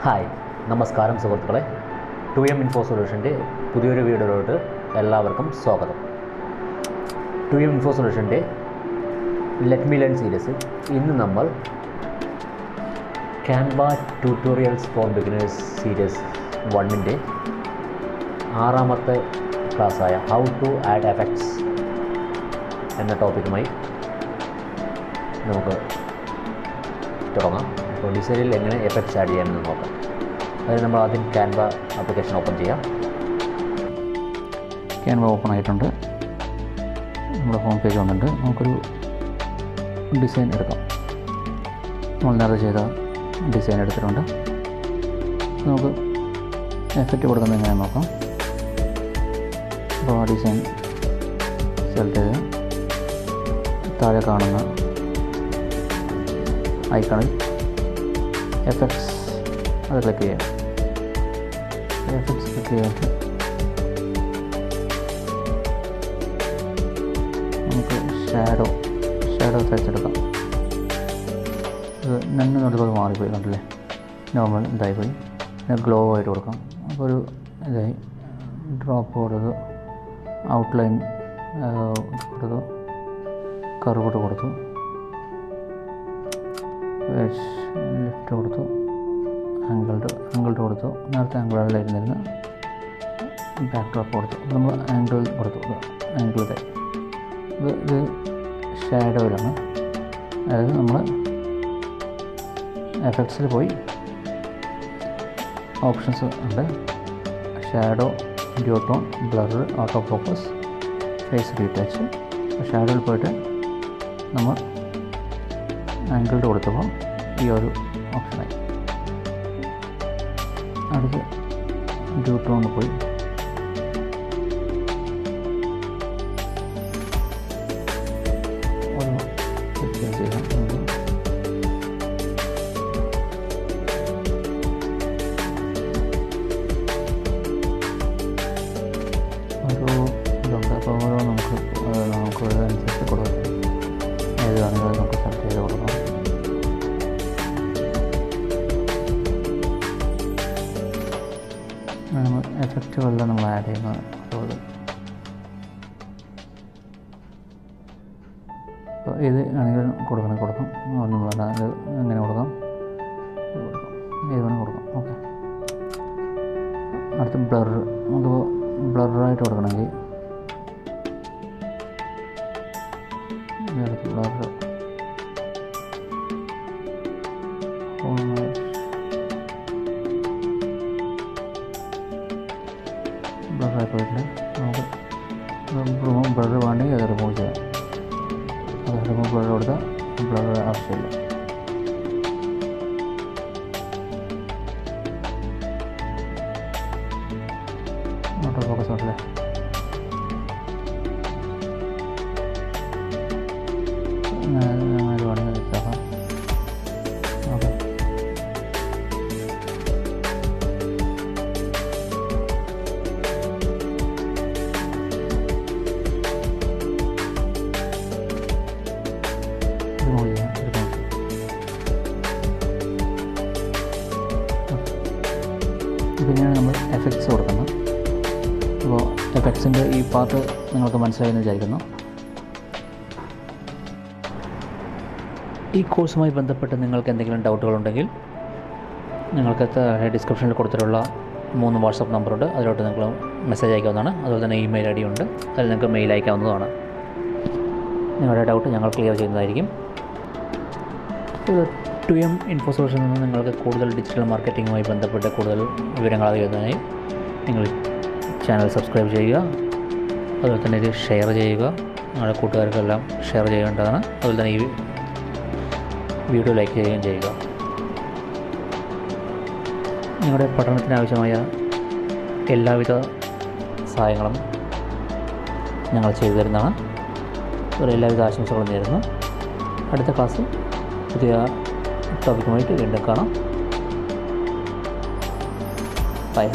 Hi, നമസ്കാരം സുഹൃത്തുക്കളെ. 2M info സൊല്യൂഷൻ്റെ പുതിയൊരു വീഡിയോയിലോട്ട് എല്ലാവർക്കും സ്വാഗതം. 2M ഇൻഫോ സൊല്യൂഷൻ്റെ ലെറ്റ് മീ ലേൺ സീരീസിൽ ഇന്ന് നമ്മൾ Canva tutorials for beginners series 1ൻ്റെ 6ാമത്തെ ക്ലാസ്സായ ഹൗ ടു ആഡ് എഫക്ട്സ് എന്ന ടോപ്പിക്കുമായി നമുക്ക് തുടങ്ങാം. അപ്പോൾ ഡിസൈനിൽ എങ്ങനെ എഫക്ട്സ് ആഡ് ചെയ്യാമെന്ന് നോക്കാം. അതിന് നമ്മൾ ആദ്യം ക്യാൻവ ആപ്ലിക്കേഷൻ ഓപ്പൺ ചെയ്യാം. ക്യാൻവ ഓപ്പൺ ആയിട്ടുണ്ട്. നമ്മുടെ ഹോം പേജ് വന്നിട്ടുണ്ട്. നമുക്കൊരു ഡിസൈൻ എടുക്കാം. നമ്മൾ നേരത്തെ ചെയ്ത ഡിസൈൻ എടുത്തിട്ടുണ്ട്. നമുക്ക് എഫക്റ്റ് കൊടുക്കുന്നത് എങ്ങനെയാണെന്ന് നോക്കാം. അപ്പോൾ ആ ഡിസൈൻ സെലക്ട് ചെയ്ത് താഴെ കാണുന്ന ഐക്കണിൽ എഫക്ട്സ് അത് ക്ലിക്ക് ചെയ്യാം. എഫക്ട്സ് ക്ലിക്ക് ചെയ്തിട്ട് നമുക്ക് ഷാഡോ തിരച്ചെടുക്കാം. ഇത് നന്ന് നടുകൾ മാറിപ്പോയി, കണ്ടില്ലേ? നോർമൽ ഇതായിപ്പോയി. പിന്നെ ഗ്ലോ ആയിട്ട് കൊടുക്കാം. അപ്പോൾ ഒരു ഇതായി ഡ്രോപ്പ് കൊടുത്തു, ഔട്ട്ലൈൻ കൊടുത്തു, കർവ് കൊടുത്തു, ലിഫ്റ്റ് കൊടുത്തു, ആംഗിൾഡ് കൊടുത്തു. നേരത്തെ ആംഗിളിലായിരുന്നിരുന്ന ബാക്ക് ഡ്രോപ്പ് കൊടുത്തു. നമ്മൾ ആംഗിൾ കൊടുത്തു. ആംഗിൾ ഇതായി. ഇത് ഷാഡോയിലാണ്. അതായത് നമ്മൾ എഫക്ട്സിൽ പോയി ഓപ്ഷൻസ് ഉണ്ട്. Shadow, duotone, blur, auto focus, face retouch. ഷാഡോയിൽ പോയിട്ട് നമ്മൾ ആംഗിൾഡ് കൊടുത്തപ്പോൾ ഈ ഒരു ഓപ്ഷനായി. അടുത്ത് ഡ്യൂട്ടോണിൽ പോയി ഒരു ചെയ്യാം. ഒരു ഇതുണ്ട്. അപ്പോൾ ഓരോ നമുക്ക് അതനുസരിച്ച് കൊടുക്കാം. ഏത് വേണമെങ്കിലും നമുക്ക് സെലക്ട് ചെയ്ത് കൊടുക്കാം. നമ്മൾ എഫക്റ്റുകളെല്ലാം നമ്മൾ ആഡ് ചെയ്യുന്നത്. അപ്പോൾ ഇത് ആണെങ്കിൽ കൊടുക്കാം. ഒന്നും വേണ്ട, ഇത് എങ്ങനെ കൊടുക്കാം, ഏത് വേണമെങ്കിൽ കൊടുക്കാം. ഓക്കെ. അടുത്ത ബ്ലർ. നമുക്ക് ബ്ലറായിട്ട് കൊടുക്കണമെങ്കിൽ ബ്ലർ ബ്ലറായി പോയിട്ടുണ്ട്. നമുക്ക് ബ്ലർ വേണമെങ്കിൽ അത് റിമൂവ് ചെയ്യാം. അത് റിമൂവ് ബ്ലർ കൊടുത്താൽ ബ്ലർ ആവശ്യമില്ല. ഓട്ടോ ഫോക്കസ് ഉണ്ടല്ലേ? ഇത് വേണമെങ്കിൽ വെച്ചാക്കാം. ഓക്കെ. പിന്നെയാണ് നമ്മൾ എഫക്ട്സ് കൊടുക്കുന്നത്. അപ്പോൾ എഫക്ട്സിൻ്റെ ഈ പാർട്ട് നിങ്ങൾക്ക് മനസ്സിലായെന്ന് വിചാരിക്കുന്നു. ഈ കോഴ്സുമായി ബന്ധപ്പെട്ട് നിങ്ങൾക്ക് എന്തെങ്കിലും ഡൗട്ടുകളുണ്ടെങ്കിൽ നിങ്ങൾക്ക് ഡിസ്ക്രിപ്ഷനിൽ കൊടുത്തിട്ടുള്ള 3 വാട്സപ്പ് നമ്പറുണ്ട്. അതിലോട്ട് നിങ്ങൾ മെസ്സേജ് അയക്കാവുന്നതാണ്. അതുപോലെ തന്നെ ഇമെയിൽ ID ഉണ്ട്. അതിൽ നിങ്ങൾക്ക് മെയിൽ അയക്കാവുന്നതാണ്. നിങ്ങളുടെ ഡൗട്ട് ഞങ്ങൾ ക്ലിയർ ചെയ്യുന്നതായിരിക്കും. 2M ഇൻഫോ സൊല്യൂഷനിൽ നിന്ന് നിങ്ങൾക്ക് കൂടുതൽ ഡിജിറ്റൽ മാർക്കറ്റിങ്ങുമായി ബന്ധപ്പെട്ട് കൂടുതൽ വിവരങ്ങൾ അറിയുന്നതിനായി നിങ്ങൾ ചാനൽ സബ്സ്ക്രൈബ് ചെയ്യുക. അതുപോലെ തന്നെ ഇത് ഷെയർ ചെയ്യുക. നിങ്ങളുടെ കൂട്ടുകാർക്കെല്ലാം ഷെയർ ചെയ്യേണ്ടതാണ്. അതുപോലെ തന്നെ ഈ വീഡിയോ ലൈക്ക് ചെയ്യുകയും ചെയ്യുക. നിങ്ങളുടെ പഠനത്തിന് ആവശ്യമായ എല്ലാവിധ സഹായങ്ങളും ഞങ്ങൾ ചെയ്തു തരുന്നതാണ്. അതുപോലെ എല്ലാവിധ ആശംസകളും നേരുന്നു. അടുത്ത ക്ലാസ്സിൽ പുതിയ ടോപ്പിക്കുമായിട്ട് വീണ്ടും കാണാം. ബൈ.